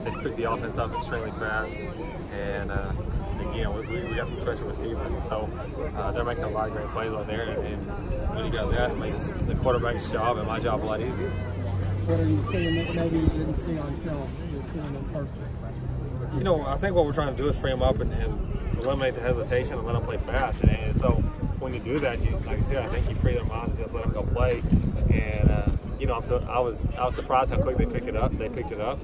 They've picked the offense up extremely fast, and again, we got some special receivers, so they're making a lot of great plays out there. And when you got that, it makes the quarterback's job and my job a lot easier. What are you seeing that maybe you didn't see on film? You're seeing in person. You know, I think what we're trying to do is free them up and eliminate the hesitation and let them play fast. And so when you do that, like I said, I think you free their minds and just let them go play. And you know, I was surprised how quick they picked it up. They picked it up.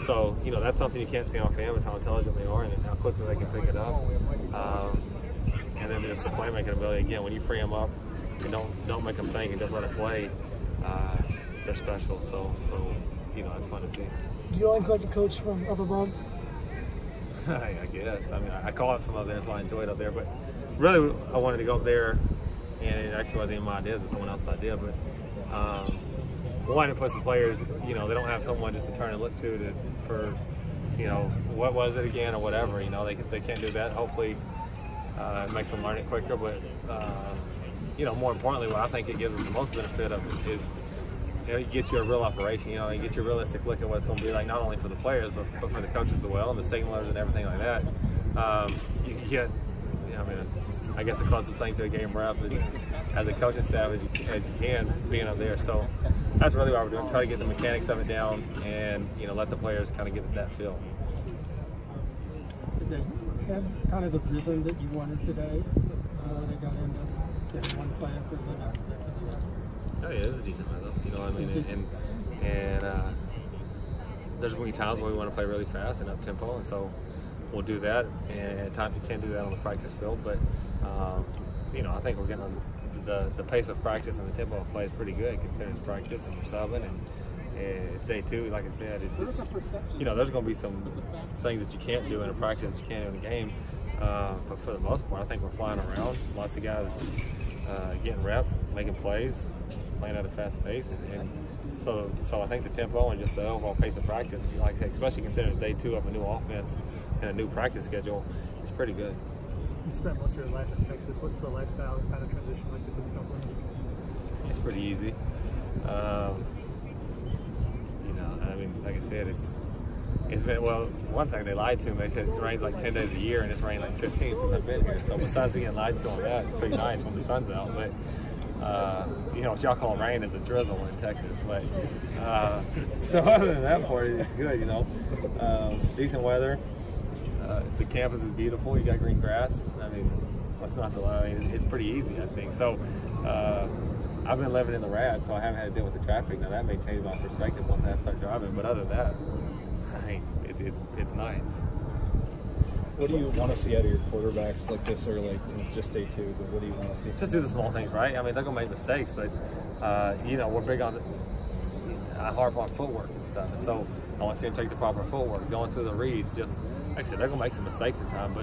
So you know, that's something you can't see on film is how intelligent they are and how quickly they can pick it up. And then just the playmaking ability. Again, when you free them up and don't make them think and just let them play, they're special. So you know, it's fun to see. Do you like a coach from up above? I guess. I mean, I call it from up there, so I enjoy it up there. But really, I wanted to go up there, and it actually wasn't even my idea. It was someone else's idea. But wanting to put some players, you know, they don't have someone just to turn and look to for, you know, what was it again or whatever. You know, they can't do that. Hopefully, it makes them learn it quicker. But you know, more importantly, what I think it gives us the most benefit of is, you know, you get you a real operation, you know, you get your realistic look at what it's going to be like, not only for the players, but for the coaches as well, and the signalers and everything like that. You can get, you know, I mean, I guess the closest thing to a game rep as a coaching staff as you can, being up there. So that's really what we're doing, try to get the mechanics of it down and, you know, let the players kind of get that feel. Did they have kind of the rhythm that you wanted today? They got into getting one play after the next. Oh yeah, it was a decent rhythm, you know what I mean, and there's going to be times where we want to play really fast and up tempo, and so we'll do that. And at times you can't do that on the practice field, but you know, I think we're getting on the pace of practice and the tempo of play is pretty good considering it's practice and we're subbing and it's day two. Like I said, it's you know, there's going to be some things that you can't do in a practice that you can't do in a game, but for the most part, I think we're flying around. Lots of guys getting reps, making plays, playing at a fast pace, and so I think the tempo and just the overall pace of practice, like I said, especially considering it's day two of a new offense and a new practice schedule, is pretty good. You spent most of your life in Texas. What's the lifestyle kind of transition like this in Oakland? It's pretty easy. You know, I mean, like I said, it's been, well, one thing they lied to me, they said it rains like 10 days a year and it's rained like 15 since I've been here. So besides getting lied to on that, it's pretty nice when the sun's out. But you know, what y'all call rain is a drizzle in Texas. But so other than that part, it's good, you know. Decent weather. The campus is beautiful. You got green grass. I mean, what's not to lie? I mean, it's pretty easy, I think. So I've been living in the RAD, so I haven't had to deal with the traffic. Now that may change my perspective once I have to start driving. But other than that, I mean, it's nice. What do you want to see out of your quarterbacks like this early? It's just day two, but what do you want to see? Just do the small things right. I mean, they're going to make mistakes, but, you know, we're big on, I harp on footwork and stuff. And so I want to see them take the proper footwork, going through the reads. Just, like I said, they're going to make some mistakes in time,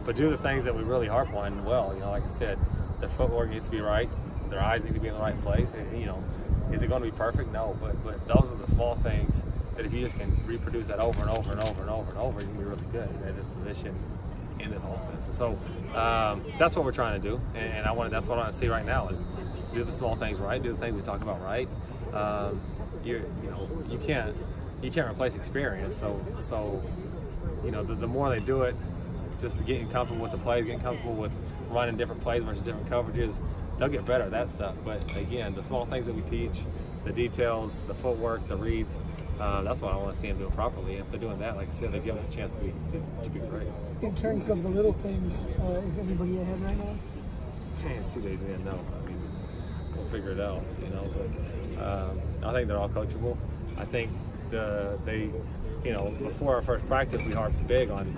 but do the things that we really harp on well. You know, like I said, their footwork needs to be right. Their eyes need to be in the right place. And, you know, is it going to be perfect? No, but those are the small things that if you just can reproduce that over and over and over and over and over, you can be really good at this position in this offense. And so that's what we're trying to do, and that's what I want to see right now is do the small things right, do the things we talk about right. You know, you can't replace experience. So you know, the more they do it, just getting comfortable with the plays, getting comfortable with running different plays versus different coverages, they'll get better at that stuff. But again, the small things that we teach, the details, the footwork, the reads, that's what I want to see them doing properly. And if they're doing that, like I said, they give us a chance to be great. In terms of the little things, is anybody ahead right now? It's 2 days in, no. I mean, we'll figure it out, you know. But I think they're all coachable. I think they, you know, before our first practice, we harped big on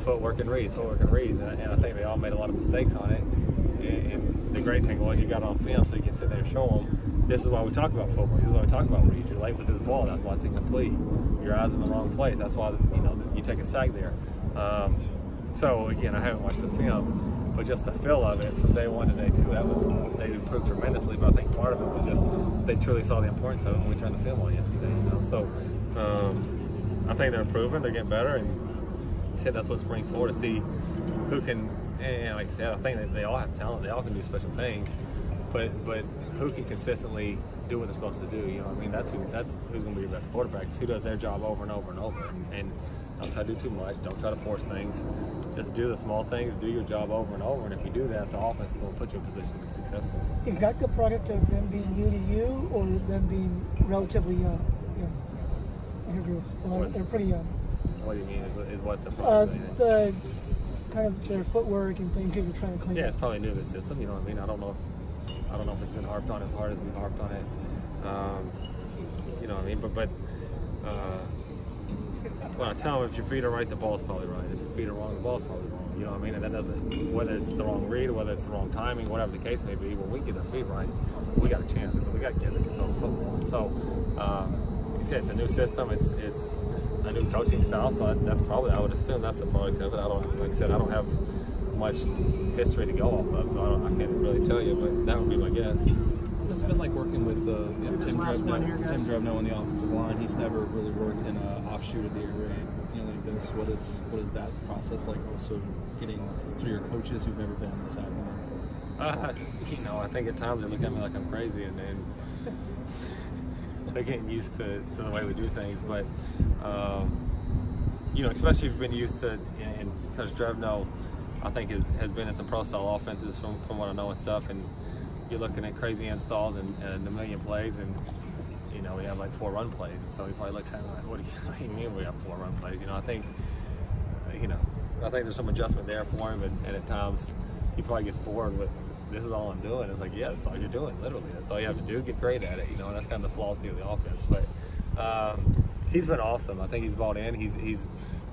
footwork and reads, and I think they all made a lot of mistakes on it. And the great thing was you got it on film, so you can sit there and show them. This is why we talk about footwork. This is why we talk about reads. You're late with this ball. That's why it's incomplete. Your eyes in the wrong place. That's why, you know, you take a sack there. So again, I haven't watched the film, but just the feel of it from day one to day two, they improved tremendously. But I think part of it was just they truly saw the importance of it when we turned the film on yesterday. You know, so I think they're improving. They're getting better, and I said that's what springs forward to see who can. And like I said, I think that they all have talent. They all can do special things. But who can consistently do what they're supposed to do. You know what I mean? That's who's going to be your best quarterback. It's who does their job over and over and over. And don't try to do too much. Don't try to force things. Just do the small things. Do your job over and over. And if you do that, the offense is going to put you in a position to be successful. Is that the product of them being new to you, or them being relatively young? They're pretty young. What do you mean? Is what the product? The kind of their footwork and things that you're trying to clean. Yeah, up. it's probably new to the system. You know what I mean? I don't know if it's been harped on as hard as we've harped on it. You know what I mean? But when I tell them, if your feet are right, the ball's probably right. If your feet are wrong, the ball's probably wrong. You know what I mean? And that doesn't, whether it's the wrong read, whether it's the wrong timing, whatever the case may be, when we get our feet right, we got a chance because we got kids that can throw the football. And so, you said it's a new system. It's a new coaching style. So that's probably, I would assume that's the product of it. Like I said, I don't have much history to go off of, so I can't really tell you, but that would be my guess. What's it been like working with Tim Drebno on the offensive line? He's never really worked in an offshoot of the air raid, like this. What is that process like? Also getting to your coaches who've never been on the sideline. I think at times they look at me like I'm crazy, and they're getting used to the way we do things. But especially if you've been used to, and Coach Drebno, I think has been in some pro style offenses from what I know and stuff, and you're looking at crazy installs and a million plays, and we have like 4 run plays, and so he probably looks at me like, what do you mean we have 4 run plays? I think there's some adjustment there for him, and at times he probably gets bored with, this is all I'm doing. It's like, yeah, that's all you're doing, literally. That's all you have to do, get great at it, and that's kind of the philosophy of the offense. But he's been awesome. I think he's bought in. He's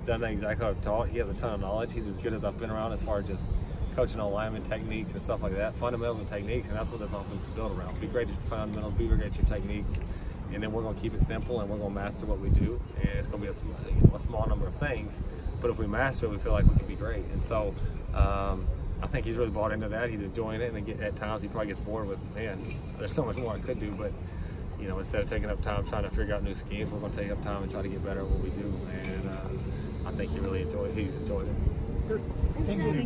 done that exactly what I've taught. He has a ton of knowledge. He's as good as I've been around as far as just coaching on lineman techniques and stuff like that, fundamentals and techniques, and that's what this offense is built around. Be great at your fundamentals, be great at your techniques, and then we're going to keep it simple and we're going to master what we do. And it's going to be a small number of things, but if we master it, we feel like we can be great. And so I think he's really bought into that. He's enjoying it, and at times he probably gets bored with, man, there's so much more I could do, but instead of taking up time trying to figure out new schemes, we're going to take up time and try to get better at what we do. And I think he's enjoyed it. Thank you.